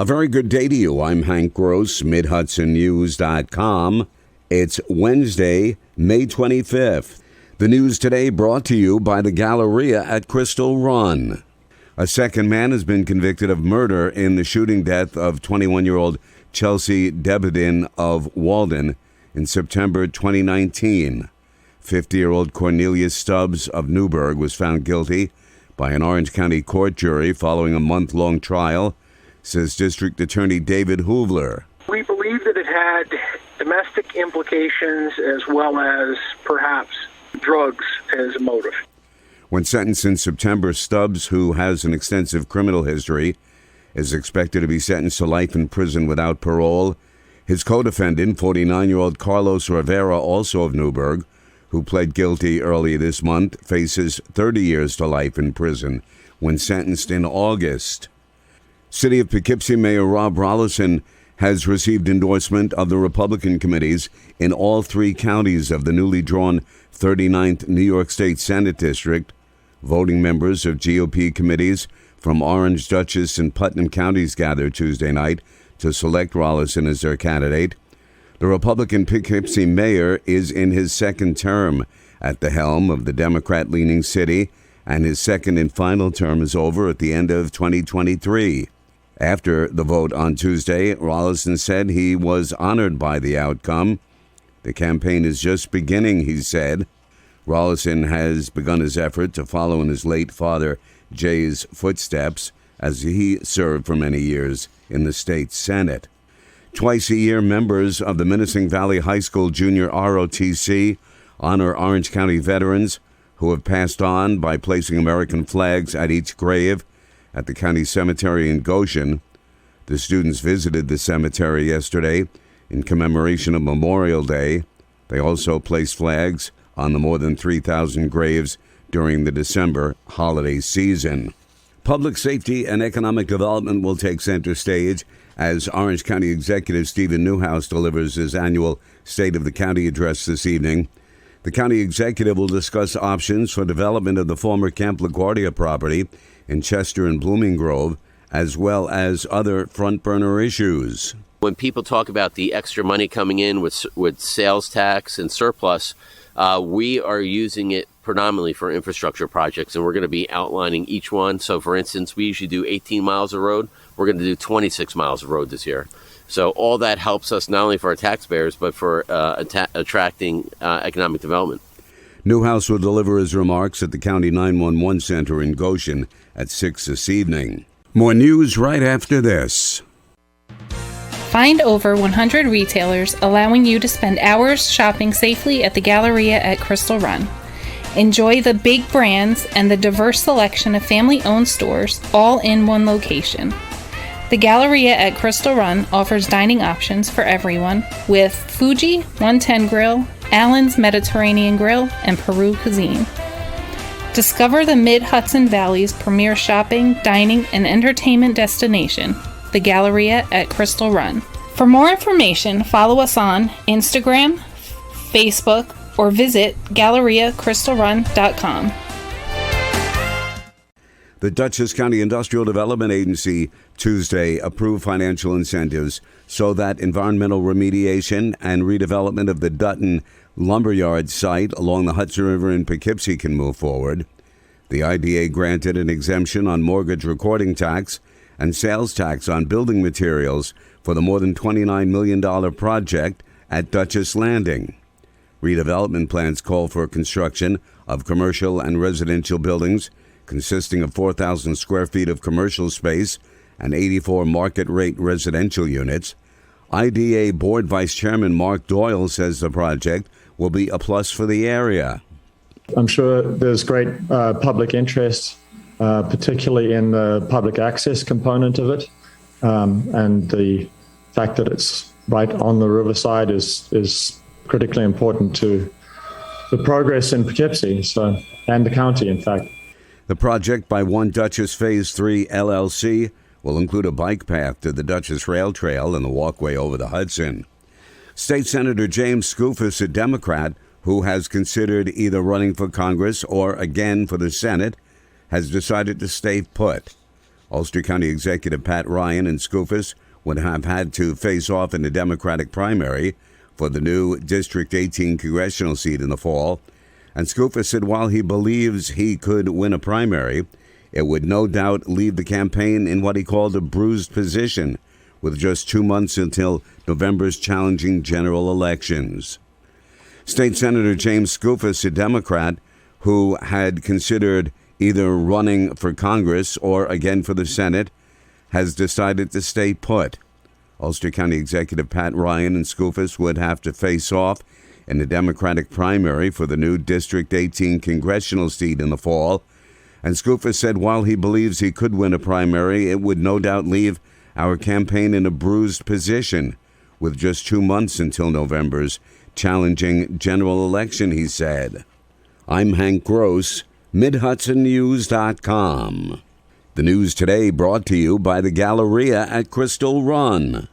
A very good day to you. I'm Hank Gross, MidHudsonNews.com. It's Wednesday, May 25th. The news today brought to you by the Galleria at Crystal Run. A second man has been convicted of murder in the shooting death of 21-year-old Chelsea Debedin of Walden in September 2019. 50-year-old Cornelius Stubbs of Newburgh was found guilty by an Orange County court jury following a month-long trial, says District Attorney David Hoovler. We believe that it had domestic implications as well as perhaps drugs as a motive. When sentenced in September, Stubbs, who has an extensive criminal history, is expected to be sentenced to life in prison without parole. His co-defendant, 49-year-old Carlos Rivera, also of Newburgh, who pled guilty earlier this month, faces 30 years to life in prison when sentenced in August. City of Poughkeepsie Mayor Rob Rolison has received endorsement of the Republican committees in all three counties of the newly drawn 39th New York State Senate District. Voting members of GOP committees from Orange, Dutchess, and Putnam counties gathered Tuesday night to select Rolison as their candidate. The Republican Poughkeepsie mayor is in his second term at the helm of the Democrat-leaning city, and his second and final term is over at the end of 2023. After the vote on Tuesday, Rolison said he was honored by the outcome. The campaign is just beginning, he said. Rolison has begun his effort to follow in his late father Jay's footsteps as he served for many years in the state Senate. Twice a year, members of the Menacing Valley High School Junior ROTC honor Orange County veterans who have passed on by placing American flags at each grave at the county cemetery in Goshen. The students visited the cemetery yesterday in commemoration of Memorial Day. They also placed flags on the more than 3,000 graves during the December holiday season. Public safety and economic development will take center stage as Orange County Executive Stephen Newhouse delivers his annual State of the County address this evening. The county executive will discuss options for development of the former Camp LaGuardia property in Chester and Blooming Grove, as well as other front-burner issues. When people talk about the extra money coming in with sales tax and surplus, we are using it predominantly for infrastructure projects, and we're going to be outlining each one. So, for instance, we usually do 18 miles of road. We're going to do 26 miles of road this year. So all that helps us not only for our taxpayers, but for attracting economic development. Newhouse will deliver his remarks at the County 911 Center in Goshen at 6 this evening. More news right after this. Find over 100 retailers allowing you to spend hours shopping safely at the Galleria at Crystal Run. Enjoy the big brands and the diverse selection of family-owned stores all in one location. The Galleria at Crystal Run offers dining options for everyone with Fuji 110 Grill, Allen's Mediterranean Grill, and Peru Cuisine. Discover the Mid-Hudson Valley's premier shopping, dining, and entertainment destination, the Galleria at Crystal Run. For more information, follow us on Instagram, Facebook, or visit GalleriaCrystalRun.com. The Dutchess County Industrial Development Agency Tuesday approved financial incentives so that environmental remediation and redevelopment of the Dutton Lumberyard site along the Hudson River in Poughkeepsie can move forward. The IDA granted an exemption on mortgage recording tax and sales tax on building materials for the more than $29 million project at Dutchess Landing. Redevelopment plans call for construction of commercial and residential buildings consisting of 4,000 square feet of commercial space and 84 market-rate residential units. IDA Board Vice Chairman Mark Doyle says the project will be a plus for the area. I'm sure there's great public interest, particularly in the public access component of it, and the fact that it's right on the riverside is critically important to the progress in Poughkeepsie, and the county, in fact. The project by One Dutchess Phase 3 LLC will include a bike path to the Dutchess Rail Trail and the walkway over the Hudson. State Senator James Skoufis, a Democrat who has considered either running for Congress or again for the Senate, has decided to stay put. Ulster County Executive Pat Ryan and Skoufis would have had to face off in the Democratic primary for the new District 18 congressional seat in the fall. And Skoufis said while he believes he could win a primary, it would no doubt leave the campaign in what he called a bruised position, with just 2 months until November's challenging general elections. State Senator James Skoufis, a Democrat who had considered either running for Congress or again for the Senate, has decided to stay put. Ulster County Executive Pat Ryan and Skoufis would have to face off in the Democratic primary for the new District 18 congressional seat in the fall. And Skoufis said while he believes he could win a primary, it would no doubt leave our campaign in a bruised position, with just 2 months until November's challenging general election, he said. I'm Hank Gross, MidHudsonNews.com. The news today brought to you by the Galleria at Crystal Run.